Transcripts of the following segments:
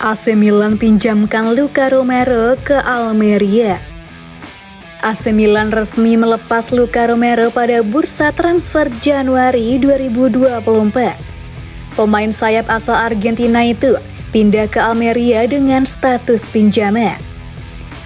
AC Milan pinjamkan Luka Romero ke Almeria. AC Milan resmi melepas Luka Romero pada bursa transfer Januari 2024. Pemain sayap asal Argentina itu pindah ke Almeria dengan status pinjaman.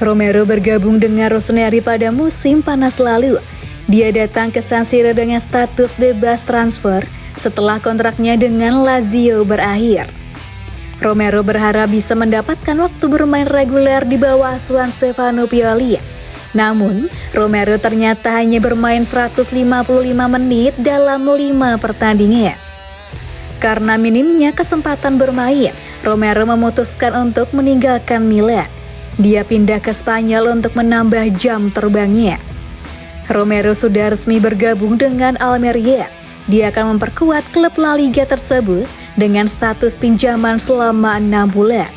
Romero bergabung dengan Rossoneri pada musim panas lalu. Dia datang ke San Siro dengan status bebas transfer setelah kontraknya dengan Lazio berakhir. Romero berharap bisa mendapatkan waktu bermain reguler di bawah asuhan Stefano Pioli. Namun, Romero ternyata hanya bermain 155 menit dalam 5 pertandingan. Karena minimnya kesempatan bermain, Romero memutuskan untuk meninggalkan Milan. Dia pindah ke Spanyol untuk menambah jam terbangnya. Romero sudah resmi bergabung dengan Almeria. Dia akan memperkuat klub La Liga tersebut dengan status pinjaman selama 6 bulan.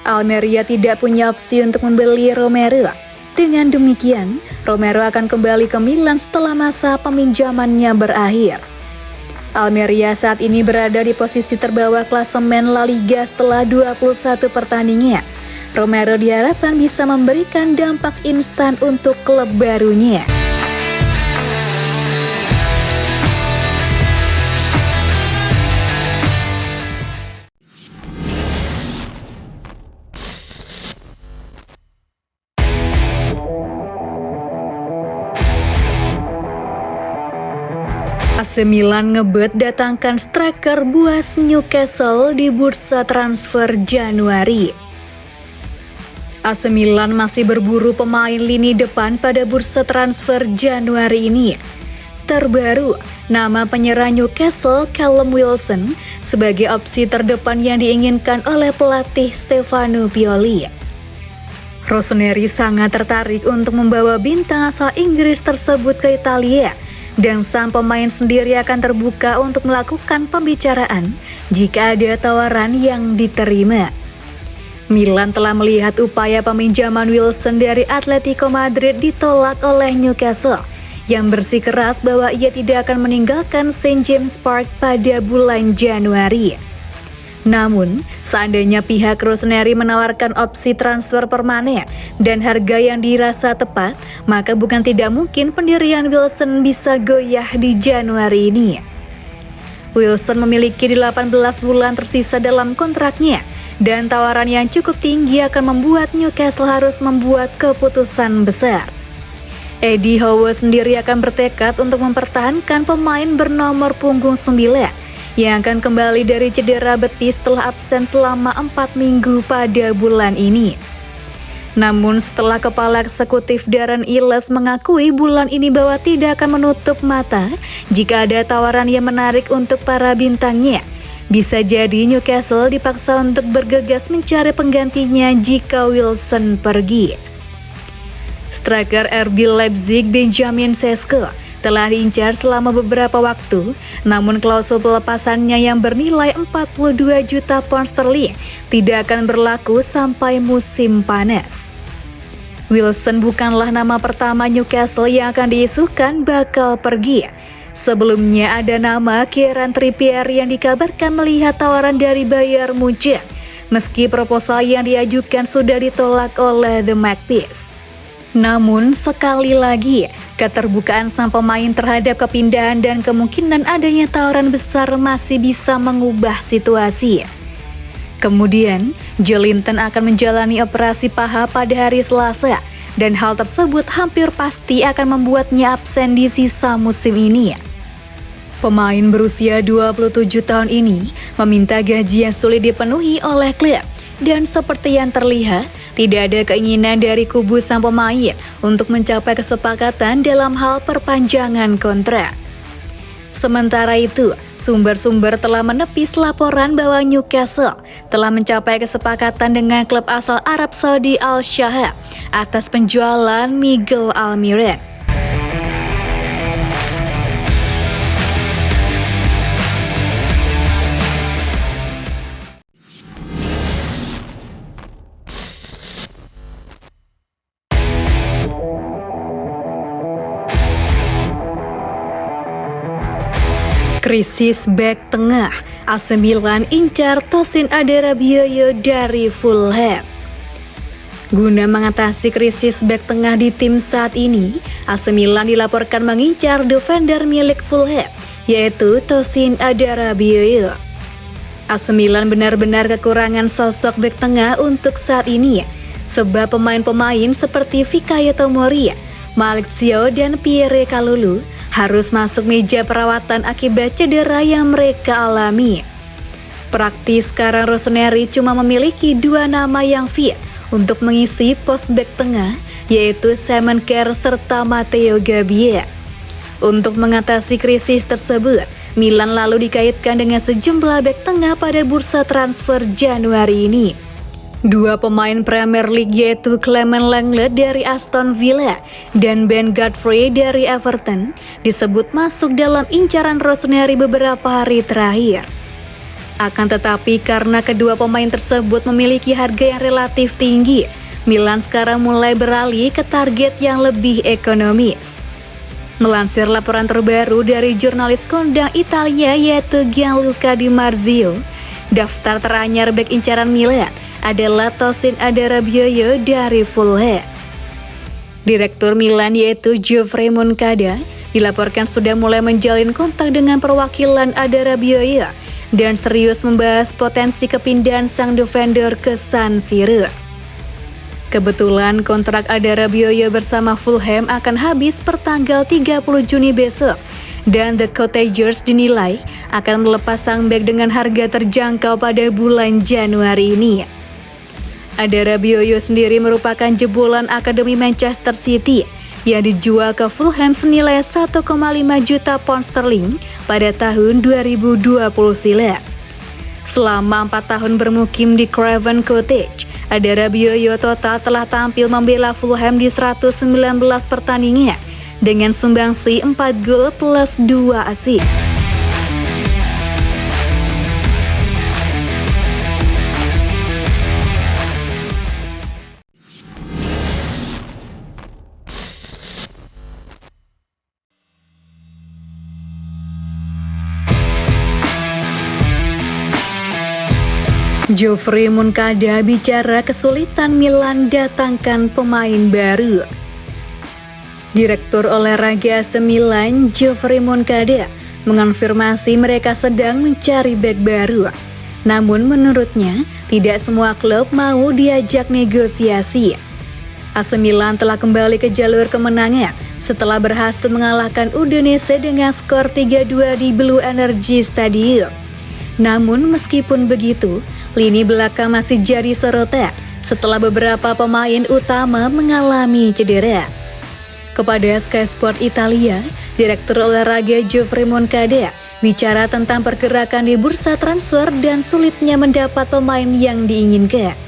Almeria tidak punya opsi untuk membeli Romero. Dengan demikian, Romero akan kembali ke Milan setelah masa peminjamannya berakhir. Almeria saat ini berada di posisi terbawah klasemen La Liga setelah 21 pertandingan. Romero diharapkan bisa memberikan dampak instan untuk klub barunya. AC Milan ngebet datangkan striker buas Newcastle di bursa transfer Januari. AC Milan masih berburu pemain lini depan pada bursa transfer Januari ini. Terbaru, nama penyerang Newcastle Callum Wilson sebagai opsi terdepan yang diinginkan oleh pelatih Stefano Pioli. Rossoneri sangat tertarik untuk membawa bintang asal Inggris tersebut ke Italia. Dan sang pemain sendiri akan terbuka untuk melakukan pembicaraan jika ada tawaran yang diterima. Milan telah melihat upaya peminjaman Wilson dari Atletico Madrid ditolak oleh Newcastle yang bersikeras bahwa ia tidak akan meninggalkan St. James Park pada bulan Januari. Namun, seandainya pihak Rossoneri menawarkan opsi transfer permanen dan harga yang dirasa tepat, maka bukan tidak mungkin pendirian Wilson bisa goyah di Januari ini. Wilson memiliki 18 bulan tersisa dalam kontraknya, dan tawaran yang cukup tinggi akan membuat Newcastle harus membuat keputusan besar. Eddie Howe sendiri akan bertekad untuk mempertahankan pemain bernomor punggung 9 yang akan kembali dari cedera betis setelah absen selama 4 minggu pada bulan ini. Namun setelah kepala eksekutif Darren Illes mengakui bulan ini bahwa tidak akan menutup mata jika ada tawaran yang menarik untuk para bintangnya, bisa jadi Newcastle dipaksa untuk bergegas mencari penggantinya jika Wilson pergi. Striker RB Leipzig Benjamin Sesko telah diincar selama beberapa waktu, namun klausul pelepasannya yang bernilai 42 juta pound sterling tidak akan berlaku sampai musim panas. Wilson bukanlah nama pertama Newcastle yang akan diisukan bakal pergi. Sebelumnya ada nama Kieran Trippier yang dikabarkan melihat tawaran dari Bayern Munchen, meski proposal yang diajukan sudah ditolak oleh The Magpies. Namun sekali lagi, keterbukaan sang pemain terhadap kepindahan dan kemungkinan adanya tawaran besar masih bisa mengubah situasi. Kemudian, Joelinton akan menjalani operasi paha pada hari Selasa, dan hal tersebut hampir pasti akan membuatnya absen di sisa musim ini. Pemain berusia 27 tahun ini meminta gaji yang sulit dipenuhi oleh klub, dan seperti yang terlihat, tidak ada keinginan dari kubu sang pemain untuk mencapai kesepakatan dalam hal perpanjangan kontrak. Sementara itu, sumber-sumber telah menepis laporan bahwa Newcastle telah mencapai kesepakatan dengan klub asal Arab Saudi Al-Shahab atas penjualan Miguel Almiron. Krisis bek tengah AC Milan incar Tosin Adarabioyo dari Fulham. Guna mengatasi krisis bek tengah di tim saat ini, AC Milan dilaporkan mengincar defender milik Fulham, yaitu Tosin Adarabioyo. AC Milan benar-benar kekurangan sosok bek tengah untuk saat ini, sebab pemain-pemain seperti Fikayo Tomori, Malick Thiaw dan Pierre Kalulu harus masuk meja perawatan akibat cedera yang mereka alami. Praktis sekarang Rossoneri cuma memiliki 2 nama yang fit untuk mengisi pos bek tengah, yaitu Simon Kjær serta Matteo Gabbia. Untuk mengatasi krisis tersebut, Milan lalu dikaitkan dengan sejumlah bek tengah pada bursa transfer Januari ini. 2 pemain Premier League yaitu Clement Lenglet dari Aston Villa dan Ben Godfrey dari Everton disebut masuk dalam incaran Rossoneri beberapa hari terakhir. Akan tetapi karena kedua pemain tersebut memiliki harga yang relatif tinggi, Milan sekarang mulai beralih ke target yang lebih ekonomis. Melansir laporan terbaru dari jurnalis kondang Italia yaitu Gianluca Di Marzio, daftar teranyar bek incaran Milan adalah Tosin Adarabioyo dari Fulham. Direktur Milan yaitu Geoffrey Moncada dilaporkan sudah mulai menjalin kontak dengan perwakilan Adarabioyo dan serius membahas potensi kepindahan sang defender ke San Siro. Kebetulan kontrak Adarabioyo bersama Fulham akan habis pertanggal 30 Juni besok, dan The Cottagers dinilai akan melepas sang bek dengan harga terjangkau pada bulan Januari ini. Adarabioyo sendiri merupakan jebolan Akademi Manchester City yang dijual ke Fulham senilai 1,5 juta pound sterling pada tahun 2020 silam. Selama 4 tahun bermukim di Craven Cottage, Adarabioyo total telah tampil membela Fulham di 119 pertandingan dengan sumbangsi 4 gol plus 2 assist. Geoffrey Moncada bicara kesulitan Milan datangkan pemain baru. Direktur olahraga AC Milan, Geoffrey Moncada, mengonfirmasi mereka sedang mencari bek baru. Namun menurutnya, tidak semua klub mau diajak negosiasi. AC Milan telah kembali ke jalur kemenangan setelah berhasil mengalahkan Udinese dengan skor 3-2 di Blue Energy Stadium. Namun meskipun begitu, lini belakang masih jadi sorotan setelah beberapa pemain utama mengalami cedera. Kepada Sky Sport Italia, Direktur olahraga Geoffrey Moncada bicara tentang pergerakan di bursa transfer dan sulitnya mendapat pemain yang diinginkan.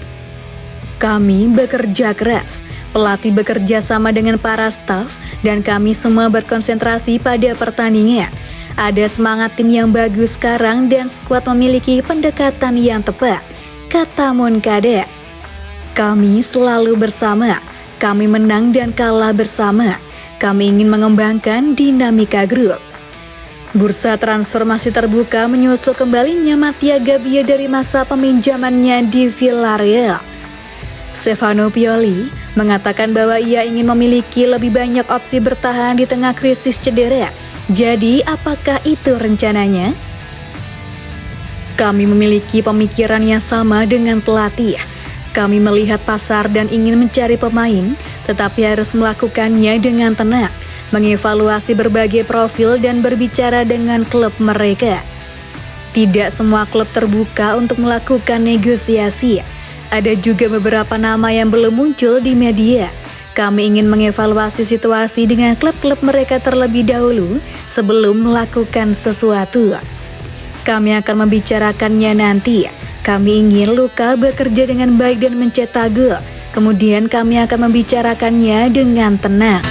Kami bekerja keras, pelatih bekerja sama dengan para staf, dan kami semua berkonsentrasi pada pertandingan. Ada semangat tim yang bagus sekarang dan skuad memiliki pendekatan yang tepat, kata Moncada. Kami selalu bersama, kami menang dan kalah bersama. Kami ingin mengembangkan dinamika grup. Bursa transfer masih terbuka menyusul kembalinya Matteo Gabbia dari masa peminjamannya di Villarreal. Stefano Pioli mengatakan bahwa ia ingin memiliki lebih banyak opsi bertahan di tengah krisis cedera. Jadi, apakah itu rencananya? Kami memiliki pemikiran yang sama dengan pelatih. Kami melihat pasar dan ingin mencari pemain, tetapi harus melakukannya dengan tenang, mengevaluasi berbagai profil dan berbicara dengan klub mereka. Tidak semua klub terbuka untuk melakukan negosiasi. Ada juga beberapa nama yang belum muncul di media. Kami ingin mengevaluasi situasi dengan klub-klub mereka terlebih dahulu sebelum melakukan sesuatu. Kami akan membicarakannya nanti. Kami ingin Luka bekerja dengan baik dan mencetak gol. Kemudian kami akan membicarakannya dengan tenang.